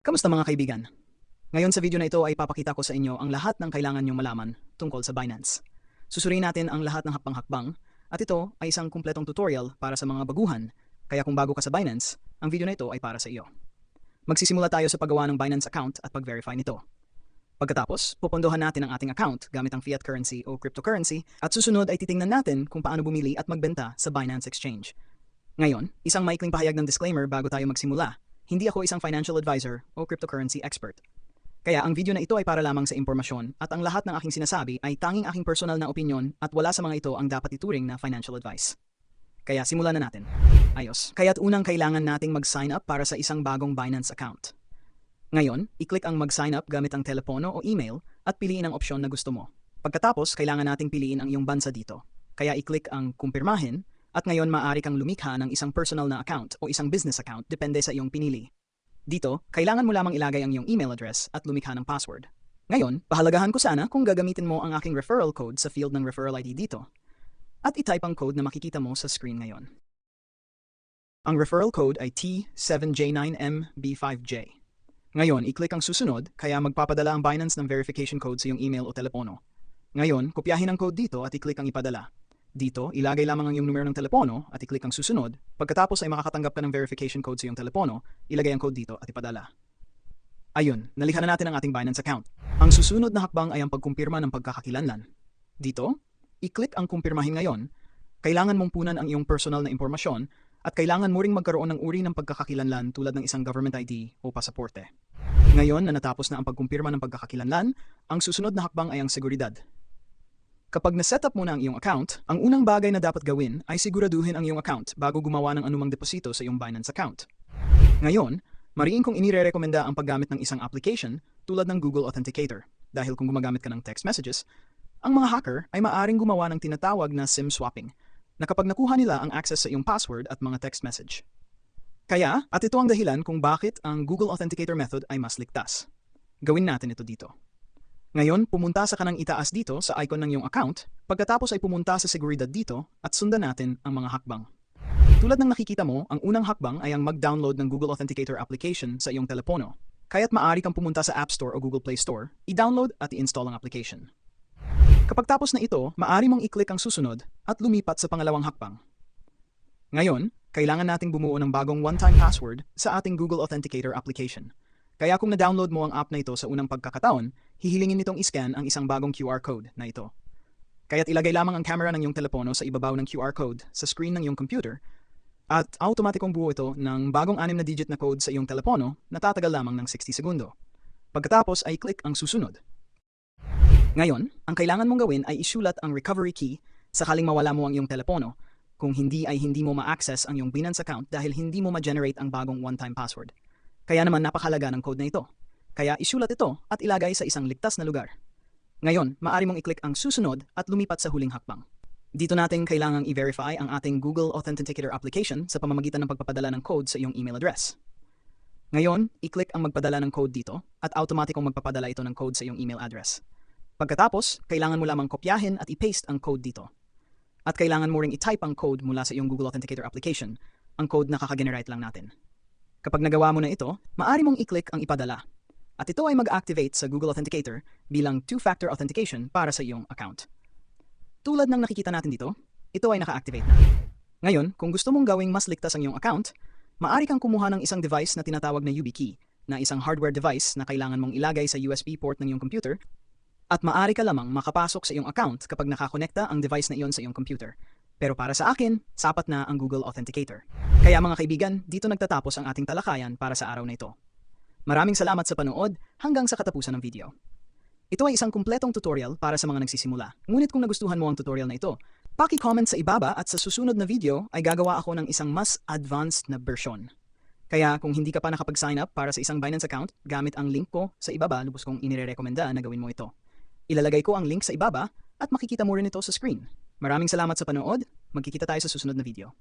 Kamusta mga kaibigan? Ngayon sa video na ito ay papakita ko sa inyo ang lahat ng kailangan nyong malaman tungkol sa Binance. Susuriin natin ang lahat ng hakbang-hakbang at ito ay isang kumpletong tutorial para sa mga baguhan, kaya kung bago ka sa Binance, ang video na ito ay para sa iyo. Magsisimula tayo sa paggawa ng Binance account at pag-verify nito. Pagkatapos, pupunduhan natin ang ating account gamit ang fiat currency o cryptocurrency at susunod ay titingnan natin kung paano bumili at magbenta sa Binance Exchange. Ngayon, isang maikling pahayag ng disclaimer bago tayo magsimula. Hindi ako isang financial advisor o cryptocurrency expert. Kaya ang video na ito ay para lamang sa impormasyon at ang lahat ng aking sinasabi ay tanging aking personal na opinyon at wala sa mga ito ang dapat ituring na financial advice. Kaya simulan na natin. Ayos. Kaya't unang kailangan nating mag-sign up para sa isang bagong Binance account. Ngayon, i-click ang mag-sign up gamit ang telepono o email at piliin ang opsyon na gusto mo. Pagkatapos, kailangan nating piliin ang iyong bansa dito. Kaya i-click ang kumpirmahin at ngayon maaari kang lumikha ng isang personal na account o isang business account depende sa iyong pinili. Dito, kailangan mo lamang ilagay ang iyong email address at lumikha ng password. Ngayon, pahalagahan ko sana kung gagamitin mo ang aking referral code sa field ng referral ID dito. At i-type ang code na makikita mo sa screen ngayon. Ang referral code ay T7J9MB5J. Ngayon, i-click ang susunod kaya magpapadala ang Binance ng verification code sa iyong email o telepono. Ngayon, kopyahin ang code dito at i-click ang ipadala. Dito, ilagay lamang ang iyong numero ng telepono at i-click ang susunod. Pagkatapos ay makakatanggap ka ng verification code sa iyong telepono, ilagay ang code dito at ipadala. Ayun, nalikha na natin ang ating Binance account. Ang susunod na hakbang ay ang pagkumpirma ng pagkakakilanlan. Dito, i-click ang kumpirmahin ngayon. Kailangan mong punan ang iyong personal na impormasyon at kailangan mo ring magkaroon ng uri ng pagkakakilanlan tulad ng isang government ID o pasaporte. Ngayon na natapos na ang pagkumpirma ng pagkakakilanlan, ang susunod na hakbang ay ang seguridad. Kapag na-set up mo na ang iyong account, ang unang bagay na dapat gawin ay siguraduhin ang iyong account bago gumawa ng anumang deposito sa iyong Binance account. Ngayon, mariin kong inirerekomenda ang paggamit ng isang application tulad ng Google Authenticator dahil kung gumagamit ka ng text messages, ang mga hacker ay maaaring gumawa ng tinatawag na SIM swapping na kapag nakuha nila ang access sa iyong password at mga text message. Kaya, at ito ang dahilan kung bakit ang Google Authenticator method ay mas ligtas. Gawin natin ito dito. Ngayon, pumunta sa kanang itaas dito sa icon ng iyong account, pagkatapos ay pumunta sa seguridad dito at sundan natin ang mga hakbang. Tulad ng nakikita mo, ang unang hakbang ay ang mag-download ng Google Authenticator application sa iyong telepono. Kaya't maaari kang pumunta sa App Store o Google Play Store, i-download at i-install ang application. Kapag tapos na ito, maaari mong i-click ang susunod at lumipat sa pangalawang hakbang. Ngayon, kailangan nating bumuo ng bagong one-time password sa ating Google Authenticator application. Kaya kung na-download mo ang app na ito sa unang pagkakataon, hihilingin nitong i-scan ang isang bagong QR code na ito. Kaya't ilagay lamang ang camera ng iyong telepono sa ibabaw ng QR code sa screen ng iyong computer at automatikong buo ito ng bagong 6 na digit na code sa iyong telepono na tatagal lamang ng 60 segundo. Pagkatapos ay click ang susunod. Ngayon, ang kailangan mong gawin ay isulat ang recovery key sakaling mawala mo ang iyong telepono. Kung hindi ay hindi mo ma-access ang iyong Binance account dahil hindi mo ma-generate ang bagong one-time password. Kaya naman napakahalaga ng code na ito. Kaya isulat ito at ilagay sa isang ligtas na lugar. Ngayon, maaari mong i-click ang susunod at lumipat sa huling hakbang. Dito natin kailangang i-verify ang ating Google Authenticator application sa pamamagitan ng pagpapadala ng code sa iyong email address. Ngayon, i-click ang magpadala ng code dito at automatikong magpapadala ito ng code sa iyong email address. Pagkatapos, kailangan mo lamang kopyahin at i-paste ang code dito. At kailangan mo ring i-type ang code mula sa iyong Google Authenticator application. Ang code na kakagenerate lang natin. Kapag nagawa mo na ito, maaari mong i-click ang ipadala. At ito ay mag-activate sa Google Authenticator bilang two-factor authentication para sa iyong account. Tulad ng nakikita natin dito, ito ay naka-activate na. Ngayon, kung gusto mong gawing mas ligtas ang iyong account, maaari kang kumuha ng isang device na tinatawag na YubiKey, na isang hardware device na kailangan mong ilagay sa USB port ng iyong computer, at maaari ka lamang makapasok sa iyong account kapag nakakonekta ang device na iyon sa iyong computer. Pero para sa akin, sapat na ang Google Authenticator. Kaya mga kaibigan, dito nagtatapos ang ating talakayan para sa araw na ito. Maraming salamat sa panood hanggang sa katapusan ng video. Ito ay isang kumpletong tutorial para sa mga nagsisimula. Ngunit kung nagustuhan mo ang tutorial na ito, paki-comment sa ibaba at sa susunod na video ay gagawa ako ng isang mas advanced na bersyon. Kaya kung hindi ka pa nakapag-sign up para sa isang Binance account, gamit ang link ko sa ibaba, lubos kong inirekomenda na gawin mo ito. Ilalagay ko ang link sa ibaba at makikita mo rin ito sa screen. Maraming salamat sa panood. Magkikita tayo sa susunod na video.